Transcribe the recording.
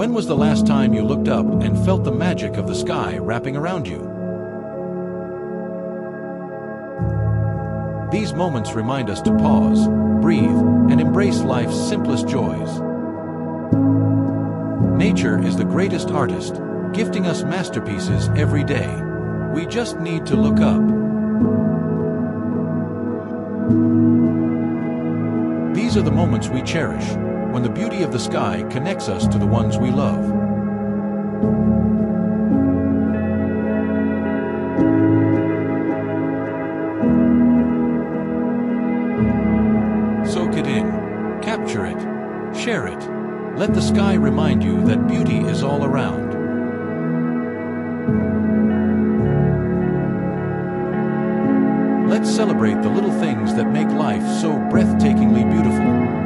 When was the last time you looked up and felt the magic of the sky wrapping around you? These moments remind us to pause, breathe, and embrace life's simplest joys. Nature is the greatest artist, gifting us masterpieces every day. We just need to look up. These are the moments we cherish, when the beauty of the sky connects us to the ones we love. Soak it in, capture it, share it. Let the sky remind you that beauty is all around. Let's celebrate the little things that make life so breathtakingly beautiful.